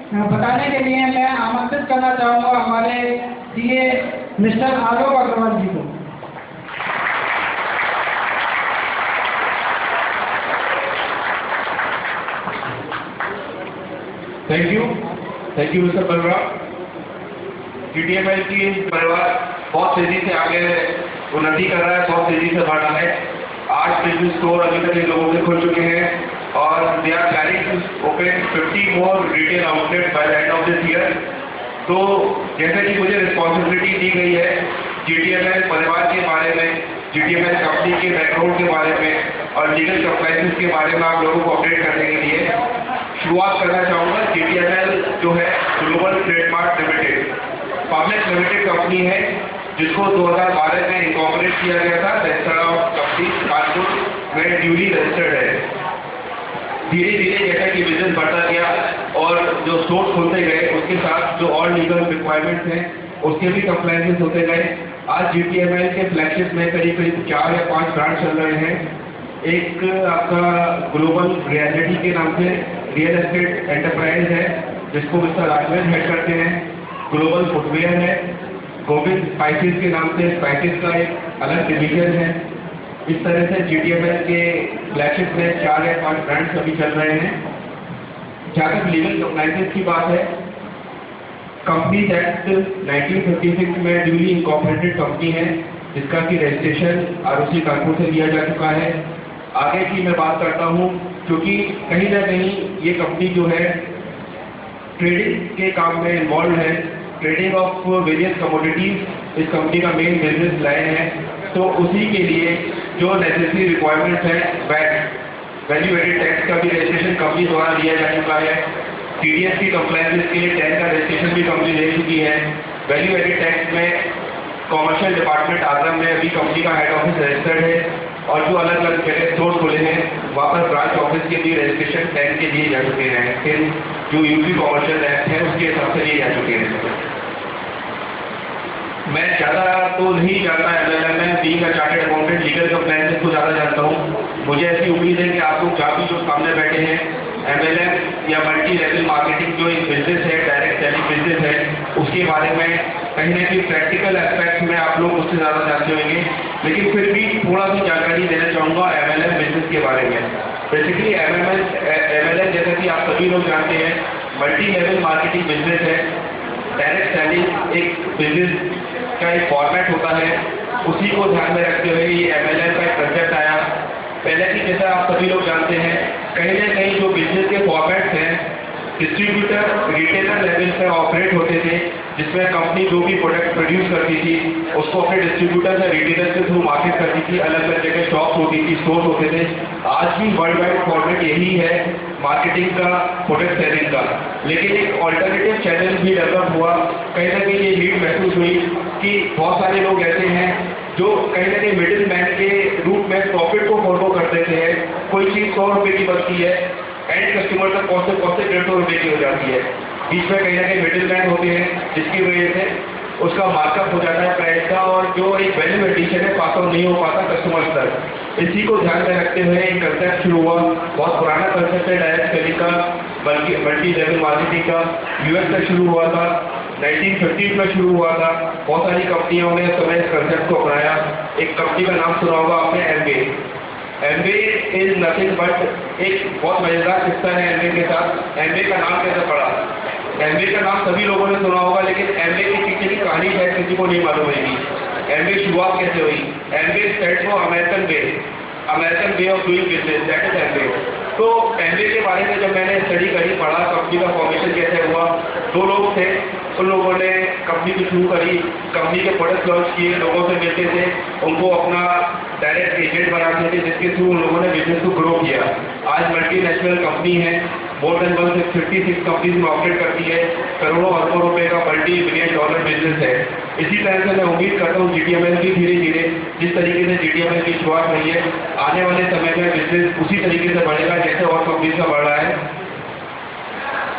बताने के लिए मैं आमंत्रित करना चाहूँगा हमारे सीए मिस्टर आलोक अग्रवाल जी को। Thank you mister Balram. GTML की परिवार बहुत तेजी से आगे उन्नति कर रहा है, बहुत तेजी से बढ़ रहा है। 8 बिजनेस स्टोर अभी तक इन लोगों के खुल चुके हैं और they are planning to open 50 more retail outlet by the end of this year. तो जैसे कि मुझे रिस्पॉन्सिबिलिटी दी गई है GTML परिवार के बारे में, GTML कंपनी के बैकग्राउंड के बारे में और लीगल कंप्लायंसेस के बारे में आप लोगों को अपडेट करने के लिए शुरुआत करना चाहूँगा। GTML जो है global trademark limited public limited company है जिसको 2012 में इनकॉर्पोरेट किया गया था। रजिस्टर ऑफ कंपनी कानपुर में ड्यूली रजिस्टर्ड है। धीरे धीरे जैसा कि बिजनेस बढ़ता गया और जो स्टोर खुलते गए उसके साथ जो और लीगल रिक्वायरमेंट्स हैं उसके भी कंप्लायंसेस होते गए। आज GTML के फ्लैगशिप में करीब 4 या 5 ब्रांच चल रहे हैं। एक आपका ग्लोबल रियलिटी के नाम से रियल एस्टेट एंटरप्राइज है जिसको मिस्टर राजवेंद्र हेड करते हैं। ग्लोबल फुटवेयर है। गोविंद स्पाइसेस के नाम से स्पाइसेस का एक अलग डिवीजन है। इस तरह से GTML के फ्लैगशिप में 4 या 5 ब्रांड्स अभी चल रहे हैं। जहाँ तक लीगल कंप्लायंसेस की बात है, कंपनीज एक्ट 1956 में ड्यूली इनकॉर्पोरेटेड कंपनी है जिसका कि रजिस्ट्रेशन ROC कानपुर से लिया जा चुका है। आगे की मैं बात करता हूँ क्योंकि कहीं ना कहीं ये कंपनी जो है ट्रेडिंग के काम में इन्वॉल्व है। ट्रेडिंग ऑफ वेरियस कमोडिटीज इस कंपनी का मेन बिजनेस लाइन है। तो उसी के लिए जो नेसेसरी रिक्वायरमेंट्स हैं वैट वैल्यू एडेड टैक्स का भी रजिस्ट्रेशन कंपनी द्वारा लिया जा चुका है। TDS की कंप्लायंसेस के लिए 10 का रजिस्ट्रेशन भी कंपनी ले चुकी है। वैल्यू एडेड टैक्स में कॉमर्शियल डिपार्टमेंट आगरा में अभी कंपनी का हेड ऑफिस रजिस्टर्ड है और जो अलग अलग जगह स्टोर खुले हैं वहाँ पर ब्रांच ऑफिस के भी रजिस्ट्रेशन 10 के लिए जा चुके हैं। फिर जो यूपी कॉमर्शियल एक्ट है उसके हिसाब से लिए जा चुके हैं। मैं ज़्यादा तो नहीं जानता MLM में, being a chartered accountant legal compliances को ज़्यादा जानता हूँ। मुझे ऐसी उम्मीद है कि आप लोग जहाँ भी जो सामने बैठे हैं MLM या मल्टी लेवल मार्केटिंग जो एक बिजनेस है, डायरेक्ट सेलिंग बिजनेस है, उसके बारे में कहीं ना कहीं प्रैक्टिकल एस्पेक्ट में आप लोग उससे ज़्यादा जानते होंगे। लेकिन फिर भी थोड़ा सी जानकारी देना चाहूँगा MLM बिजनेस के बारे में। बेसिकली MLM जैसा कि आप सभी लोग जानते हैं मल्टी लेवल मार्केटिंग बिजनेस है। डायरेक्ट सेलिंग एक बिजनेस का एक फॉर्मेट होता है, उसी को ध्यान में रखते हुए ये MLM का एक कंसेप्ट आया। पहले की जैसा आप सभी लोग जानते हैं कहीं ना कहीं जो बिजनेस के फॉर्मेट्स हैं डिस्ट्रीब्यूटर रिटेलर लेवल पे ऑपरेट होते थे, जिसमें कंपनी जो भी प्रोडक्ट प्रोड्यूस करती थी उसको अपने डिस्ट्रीब्यूटर या रिटेलर के थ्रू मार्केट करती थी। अलग अलग जगह शॉप्स होती थी, स्टोर्स होते थे। आज भी वर्ल्ड वाइड फॉर्मेट यही है मार्केटिंग का, प्रोडक्ट सेलिंग का। लेकिन एक ऑल्टरनेटिव चैनल भी डेवलप हुआ। कहीं ना कहीं ये नीड महसूस हुई कि बहुत सारे लोग ऐसे हैं जो कहीं ना कहीं मिडिल मैन के रूप में प्रॉफिट को फॉलो कर देते हैं। कोई चीज़ 100 रुपये की बनती है, एंड कस्टमर तक पहुँचते 150 रुपये की हो जाती है। बीच में कहीं ना कहीं मिडिल मैन होते हैं जिसकी वजह से उसका मार्कअप हो जाता है प्राइस का और जो एक वैल्यू एडिशन है पास ऑन नहीं हो पाता कस्टमर तक। इसी को ध्यान में रखते हुए एक कंसेप्ट शुरू हुआ। बहुत पुराना कंसेप्ट है डायरेक्ट सेलिंग का, बल्कि मल्टी लेवल मार्केटिंग का। US से शुरू हुआ था, 1950 में शुरू हुआ था। बहुत सारी कंपनियों ने समय इस कंसेप्ट को अपनाया। एक कंपनी का नाम सुना होगा आपने, एमवे इज नथिंग बट एक बहुत मजेदार किस्सा है एमवे के साथ। एमवे का नाम कैसे पड़ा? एमवे का नाम सभी लोगों ने सुना होगा लेकिन एमवे के पीछे की कहानी शायद किसी को नहीं मालूम होगी। एमवे शुरुआत कैसे हुई? Amway stand for American way of doing business, that is Amway. तो एमवे के बारे में जब मैंने स्टडी करी, पढ़ा कंपनी का फॉर्मेशन कैसे हुआ। 2 लोग थे, उन लोगों ने कंपनी को शुरू करी, कंपनी के प्रोडक्ट लॉन्च किए, लोगों से मिलते थे, उनको अपना डायरेक्ट एजेंट बनाते थे जिसके थ्रू उन लोगों ने बिजनेस को ग्रो किया। आज मल्टीनेशनल कंपनी है, मोर देन 156 कंपनीज में ऑपरेट करती है। करोड़ों अरबों रुपए का $multi billion बिजनेस है। इसी तरह से मैं उम्मीद करता हूँ GTML की धीरे धीरे जिस तरीके से GTML की शुरुआत हुई है, आने वाले समय में बिजनेस उसी तरीके से बढ़ेगा जैसे और कंपनीज का बढ़ रहा है।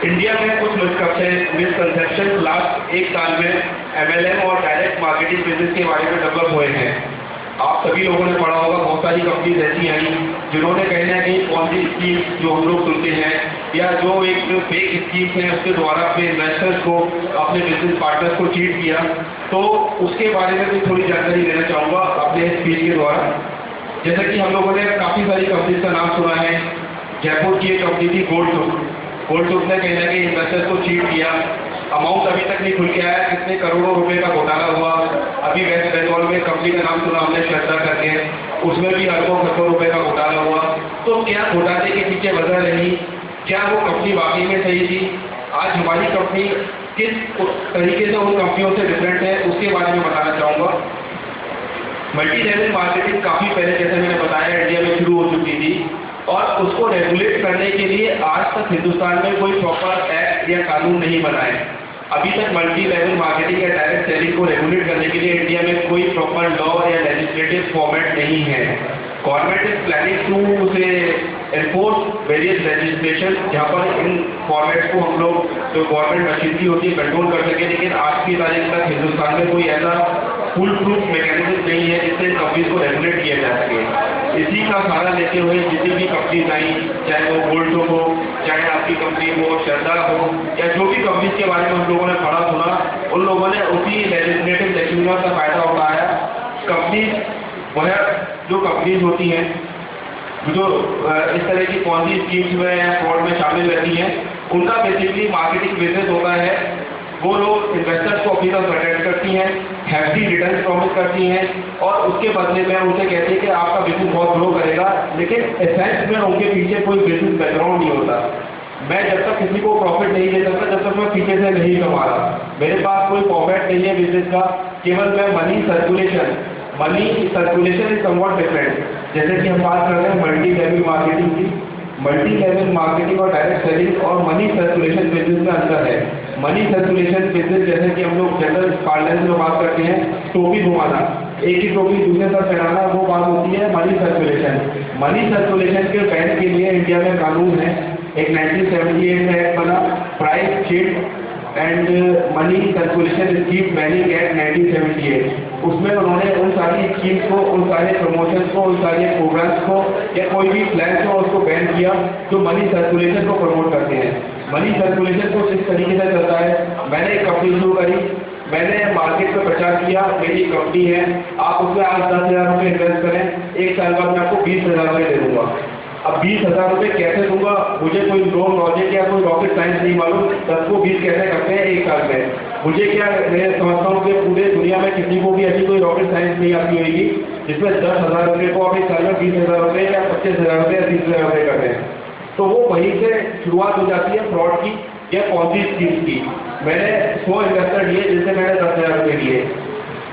इंडिया में कुछ मिसकंसेप्शन लास्ट 1 साल में MLM और डायरेक्ट मार्केटिंग बिजनेस के बारे में डेवलप हुए हैं। आप सभी लोगों ने पढ़ा होगा, बहुत सारी कंपनीज ऐसी आई जिन्होंने कहीं ना कहीं पॉलिसी स्कीम जो हम लोग सुनते हैं या जो एक फेक स्कीम्स हैं उसके द्वारा अपने इन्वेस्टर्स को, अपने बिजनेस पार्टनर्स को चीट किया। तो उसके बारे में भी थोड़ी जानकारी देना चाहूँगा अपने स्पीच के द्वारा। जैसा कि हम लोगों ने काफ़ी सारी कंपनीज का नाम सुना है। जयपुर की एक कंपनी थी गोल्ड ने कहीं ना कहीं इन्वेस्टर्स को चीट किया। अमाउंट अभी तक नहीं खुल के आया, कितने करोड़ों रुपए का घोटाला हुआ। अभी वेस्ट बंगाल में कंपनी का नाम सुना हमने श्रद्धा करके, उसमें भी अरबों खरबों रुपए का घोटाला हुआ। तो क्या घोटाले के पीछे वजह रही, क्या वो कंपनी वाकई में सही थी? आज हमारी कंपनी किस तरीके से उन कंपनियों से डिफरेंट है उसके बारे में बताना चाहूँगा। मल्टी लेवल मार्केटिंग काफ़ी पहले, जैसे मैंने बताया, इंडिया में शुरू हो चुकी थी और उसको रेगुलेट करने के लिए आज तक हिंदुस्तान में कोई प्रॉपर एक्ट या कानून नहीं बना है। अभी तक मल्टी लेवल मार्केटिंग या डायरेक्ट सेलिंग को रेगुलेट करने के लिए इंडिया में कोई प्रॉपर लॉ या लेजिस्लेटिव फॉर्मेट नहीं है। गवर्नमेंट इज प्लानिंग टू से एनफोर्स वेरियस लेजिस्लेशन, जहाँ पर इन फॉर्मेट्स को हम लोग जो गवर्नमेंट मशीनरी होती है कंट्रोल कर सके, लेकिन आज की तारीख तक हिंदुस्तान में कोई ऐसा फुल प्रूफ मैकेनिज्म नहीं है जिससे कंपनीज को रेगुलेट किया जा सके। इसी का सहारा लेते हुए जितनी भी कंपनीज आई, चाहे वो गोल्ड हो, चाहे आपकी कंपनी हो, श्रद्धा हो, या जो भी कंपनीज के बारे में हम लोगों ने पढ़ा सुना, उन लोगों ने उसी लेजिस्लेटिव मैकेनिज्म का फायदा उठाया। कंपनीज वह जो कंपनीज होती हैं जो इस तरह की पॉलिसी स्कीम्स में या फ्रॉड में शामिल रहती हैं, उनका बेसिकली मार्केटिंग बिजनेस होता है। वो लोग इन्वेस्टर्स को अपनी तरफ अट्रैक्ट करती हैं, हैप्पी रिटर्न प्रॉमिस करती हैं और उसके बदले में उनसे कहती है कि आपका बिजनेस बहुत ग्रो करेगा, लेकिन एसेंस में उनके पीछे कोई बिजनेस बैकग्राउंड नहीं होता। मैं जब तक किसी को प्रॉफिट नहीं दे सकता, जब तक मैं पीछे से नहीं कमा रहा, मेरे पास कोई फॉर्मेट नहीं है बिजनेस का, केवल मैं money circulation is somewhat different. जैसे कि हम बात कर रहे हैं मल्टी लेवल मार्केटिंग की, मल्टी लेवल मार्केटिंग और डायरेक्ट सेलिंग और मनी सर्कुलेशन बिजनेस में अंतर है। मनी सर्कुलेशन बिजनेस, जैसे कि हम लोग जनरल पार्लेंस में बात करते हैं, टोपी घुमाना, एक ही टोपी दूसरे तरफ पहनाना, वो बात होती है मनी सर्कुलेशन। मनी सर्कुलेशन के बैन के लिए इंडिया में कानून है, एक 1978 में एक्ट बना, price cheat and money circulation scheme banning act 1978। उसमें उन्होंने उन सारी स्कीम्स को, उन सारे प्रमोशंस को, उन सारे प्रोग्राम्स को या कोई भी प्लान को उसको बैन किया जो मनी सर्कुलेशन को प्रमोट करते हैं। मनी सर्कुलेशन को इस तरीके से चलता है, मैंने एक कंपनी शुरू करी, मैंने मार्केट में प्रचार किया, मेरी कंपनी है, आप उसमें आज 10,000 रुपये इन्वेस्ट करें, एक साल बाद मैं आपको 20,000 रुपये दे दूंगा। अब 20,000 रुपये कैसे दूंगा, मुझे कोई लो लॉजिक या कोई रॉकेट साइंस नहीं मालूम, 10 को 20 कैसे करते हैं एक साल में। मुझे क्या, मैं समझता हूँ कि पूरे दुनिया में किसी को भी ऐसी कोई रॉकेट साइंस नहीं आती होगी जिसमें 10,000 रुपये को आप एक साल में 20,000 रुपये या 25,000 रुपये या 30,000 रुपये करते हैं। तो वो वहीं से शुरुआत हो जाती है फ्रॉड की या पॉलिसी स्कीम की। मैंने 100 इन्वेस्टर लिए जिनसे मैंने 10,000 रुपये लिए।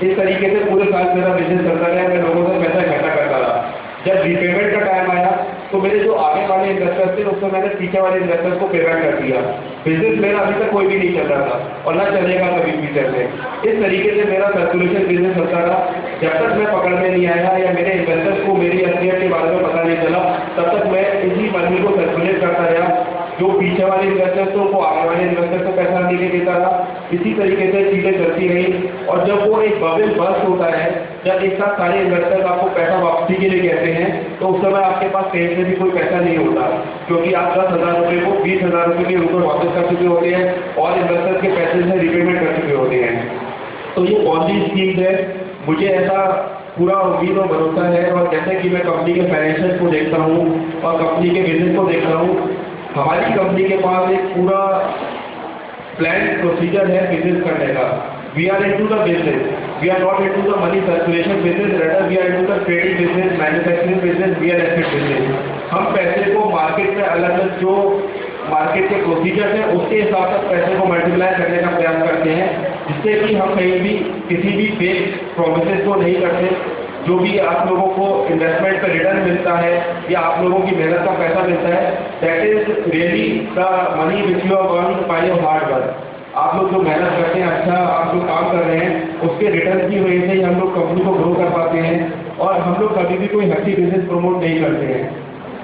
इस तरीके से पूरे साल मेरा बिजनेस चलता रहा, मैं लोगों से पैसा इकट्ठा करता रहा। जब रिपेमेंट का टाइम आया तो मेरे जो आगे वाले इन्वेस्टर्स थे उसमें मैंने पीछे वाले इन्वेस्टर्स को पेमेंट कर दिया। बिजनेस मेरा अभी तक कोई भी नहीं चल रहा था और ना चलेगा कभी फ्यूचर में। इस तरीके से मेरा सर्कुलेशन बिजनेस चलता रहा। जब तक मैं पकड़ में नहीं आया या मेरे इन्वेस्टर्स को मेरी असलियत के बारे में पता नहीं चला, तब तक मैं इसी मनी को सर्कुलेट करता रहा। जो पीछे वाले इन्वेस्टर्स थे उनको आगे वाले इन्वेस्टर्स को पैसा देके देता रहा। इसी तरीके से चीजें चलती रही और जब वो एक बबल बस्ट होता है, जब एक साथ सारे इन्वेस्टर्स आपको पैसा वापसी के लिए कहते हैं, तो उस समय आपके पास कहीं से भी कोई पैसा नहीं होता, क्योंकि आप 10,000 रुपये को 20,000 रुपये के ऊपर वापस कर चुके होते हैं और इन्वेस्टर्स के पैसे से रिपेमेंट कर चुके होते हैं। तो ये पॉलिसी स्कीम है, मुझे ऐसा पूरा उम्मीद और भरोसा है। और जैसे कि मैं कंपनी के फाइनेंशियल को देखता हूँ और कंपनी के बिजनेस को देखता हूँ, हमारी कंपनी के पास एक पूरा प्लान प्रोसीजर है बिजनेस करने का। We are into the business, we are not into the money circulation business, rather we are into the trading business, manufacturing business, we are asset business. हम पैसे को मार्केट में अलग अलग जो मार्केट के प्रोसीजर है उसके हिसाब से पैसे को मल्टीप्लाई करने का प्रयास करते हैं, जिससे कि हम कहीं भी किसी भी फेक प्रोमिसेस को नहीं करते। जो भी आप लोगों को इन्वेस्टमेंट पर रिटर्न मिलता है या आप लोगों की मेहनत का पैसा मिलता है, that is really the money which you are earning by your hard work. आप लोग जो मेहनत करते हैं, अच्छा आप लोग काम कर रहे हैं, उसके रिटर्न की वजह से ही हम लोग कंपनी को ग्रो कर पाते हैं। और हम लोग कभी भी कोई हट्टी बिजनेस प्रमोट नहीं करते हैं।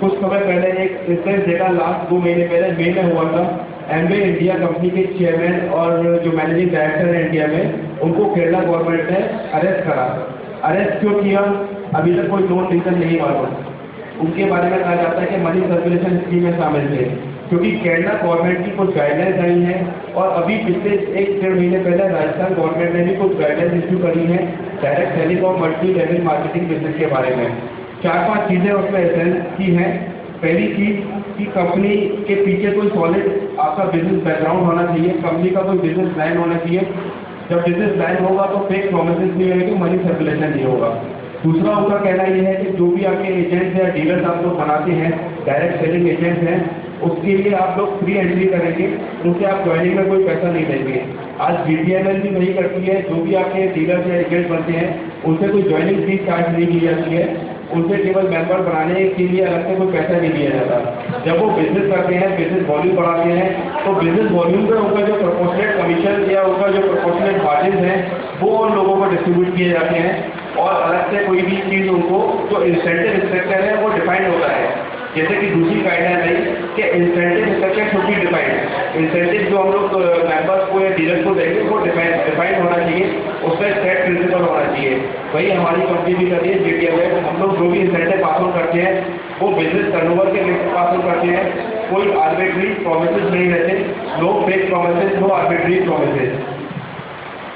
कुछ समय पहले एक इंसिडेंट देखा, लास्ट 2 महीने पहले मई में हुआ था। एमवे इंडिया कंपनी के चेयरमैन और जो मैनेजिंग डायरेक्टर है इंडिया में, उनको केरला गवर्नमेंट ने अरेस्ट करा। अरेस्ट क्यों किया, अभी तक कोई नोन रीजन नहीं मालूम। उनके बारे में कहा जाता है कि मनी सर्कुलेशन स्कीम में शामिल थे, क्योंकि केरला गवर्नमेंट की कुछ गाइडलाइंस आई हैं और अभी पिछले 1-1.5 महीने पहले राजस्थान गवर्नमेंट ने भी कुछ गाइडलाइंस इश्यू करी हैं डायरेक्ट सेलिंग और मल्टी लेवल मार्केटिंग बिजनेस के बारे में। 4-5 चीज़ें उसमें एसेंस की हैं। पहली चीज़ कि कंपनी के पीछे कोई सॉलिड आपका बिजनेस बैकग्राउंड होना चाहिए, कंपनी का कोई बिजनेस प्लान होना चाहिए। जब बिजनेस प्लान होगा तो फेक प्रोमिसेस नहीं होंगे, मनी सर्कुलेशन नहीं होगा। दूसरा उनका कहना यह है कि जो भी आपके एजेंट्स या डीलर्स आप लोग बनाते हैं, डायरेक्ट सेलिंग एजेंट्स हैं, उसके लिए आप लोग फ्री एंट्री करेंगे, उनसे आप ज्वाइनिंग में कोई पैसा नहीं देंगे। आज BTML भी वही करती है, जो भी आपके डीलर्स या एजेंट बनते हैं उनसे कोई ज्वाइनिंग फीस चार्ज नहीं की जाती है, उनसे केवल मेंबर बनाने के लिए अलग से कोई पैसा नहीं दिया जाता। जब वो बिजनेस करते हैं, बिजनेस वॉल्यूम बढ़ाते हैं, तो बिजनेस वॉल्यूम पे उनका जो प्रोपोर्शनेट कमीशन या उनका जो प्रोपोर्शनेट मार्जिन है वो उन लोगों को डिस्ट्रीब्यूट किए जाते हैं और अलग से कोई भी चीज़ उनको जो इंसेंटिव स्ट्रक्चर है वो डिफाइंड होता है। जैसे कि दूसरी गाइडलाइन आई कि incentive structure should be defined. Incentive जो हम लोग मेंबर्स को या डीलर्स को देंगे वो डिफाइंड होना चाहिए, उसका सेट प्रिंसिपल होना चाहिए। वही हमारी कंपनी भी कर रही है JTML। हम लोग जो भी इंसेंटिव पास ऑन करते हैं वो बिजनेस टर्नओवर के बेस पर पास ऑन करते हैं, कोई आर्बिट्री प्रोमिसेस नहीं रहते, no fake promises, no arbitrary promises.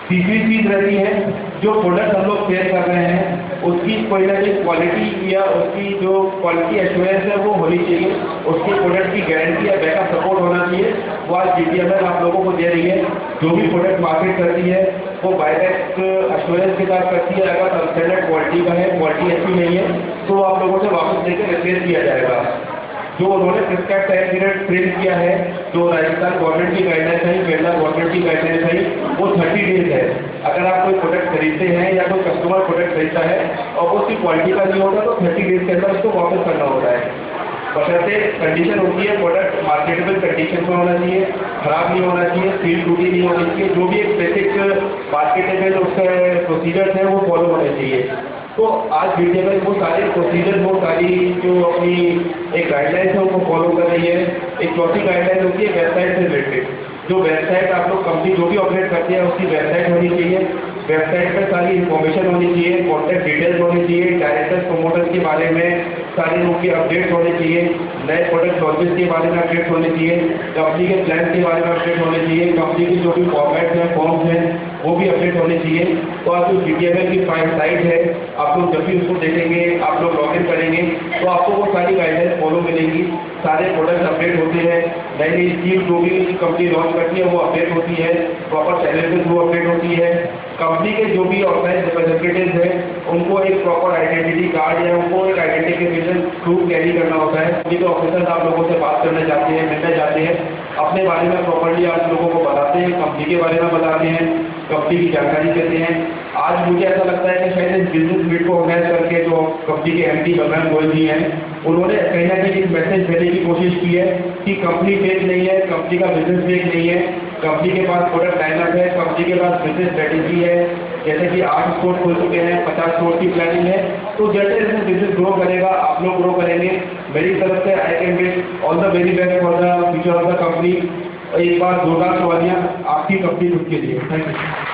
तीसरी चीज़ रहती है जो प्रोडक्ट हम लोग सेल कर रहे हैं उसकी कोई ना कोई क्वालिटी या उसकी जो क्वालिटी एश्योरेंस है वो होनी चाहिए, उसकी प्रोडक्ट की गारंटी या बैकअप सपोर्ट होना चाहिए। वो आज JTML आप लोगों को दे रही है। जो भी प्रोडक्ट मार्केट करती है वो बायबैक एश्योरेंस के साथ करती है। अगर सबस्टैंडर्ड क्वालिटी का है, क्वालिटी अच्छी नहीं है, तो आप लोगों से वापस लेकर रिप्लेस किया जाएगा। जो उन्होंने प्रिस्क्राइब टाइम पीरियड फ्रेम किया है, जो राजस्थान गवर्नमेंट की गाइडलाइंस है, केरला गवर्नमेंट की गाइडलाइंस है, वो 30 डेज है। अगर आप कोई प्रोडक्ट खरीदते हैं या कोई कस्टमर प्रोडक्ट खरीदता है और उसकी क्वालिटी का नहीं होता तो 30 डेज के अंदर उसको वापस करना होता है। बशर्ते कंडीशन होती है प्रोडक्ट मार्केटेबल कंडीशन में होना चाहिए, खराब नहीं होना चाहिए, सील टूटी नहीं होनी चाहिए, जो भी एक बेसिक मार्केटेबल उसके प्रोसीजर्स हैं वो फॉलो होने चाहिए। तो आज JTML वो सारे प्रोसीजर, वो सारी जो अपनी एक गाइडलाइंस है उनको फॉलो कर रही है। एक चौथी गाइडलाइन होती है वेबसाइट से रिलेटेड। जो वेबसाइट आप लोग कंपनी जो भी ऑपरेट करती है उसकी वेबसाइट होनी चाहिए, वेबसाइट पर सारी इन्फॉर्मेशन होनी चाहिए, कॉन्टैक्ट डिटेल्स होनी चाहिए, डायरेक्टर्स प्रमोटर्स के बारे में सारी उनकी अपडेट्स होने चाहिए, नए प्रोडक्ट लॉन्चेस के बारे में अपडेट्स होने चाहिए, कंपनी के प्लान के बारे में अपडेट होने चाहिए, कंपनी की जो भी फॉर्मेट्स हैं, फॉर्म्स हैं वो भी अपडेट होने चाहिए। तो आज जो JTML की साइट है, आप लोग जब भी उसको देखेंगे, आप लोग लॉगिन करेंगे तो आपको वो सारी गाइडलाइंस फॉलो मिलेंगी। सारे प्रोडक्ट अपडेट होते हैं, नई नई स्कीम जो भी कंपनी लॉन्च करती है वो अपडेट होती है, प्रॉपर चैनल वो अपडेट होती है। कंपनी के जो भी ऑर्गेनाइज रिप्रेजेंटेटिव हैं उनको एक प्रॉपर आइडेंटिटी कार्ड या उनको एक आइडेंटिफिकेशन प्रूफ कैरी करना होता है। क्योंकि तो ऑफिसर्स आप लोगों से बात करने जाते हैं, मिलने जाते हैं, अपने बारे में प्रॉपर्ली आप लोगों को बताते हैं, कंपनी के बारे में बताते हैं, कंपनी की जानकारी देते हैं। आज मुझे ऐसा लगता है कि शायद इस बिजनेस मीट को ऑर्गेनाइज करके जो कंपनी के MD बलराम गोयल जी हैं उन्होंने कहीं ना कहीं एक मैसेज देने की कोशिश की है कि कंपनी फेक नहीं है, कंपनी का बिजनेस फेक नहीं है, कंपनी के पास प्रोडक्ट लाइनअप है, कंपनी के पास बिजनेस स्ट्रेटेजी है। जैसे कि 8 स्टोर खुल चुके हैं, 50 स्टोर की प्लानिंग है। तो जैसे जैसे बिजनेस ग्रो करेगा आप लोग ग्रो करेंगे। मेरी तरफ से I can wish all the very best for the future of the company. एक बार जोरदार सवालियाँ आपकी कंपनी के लिए। Thank you.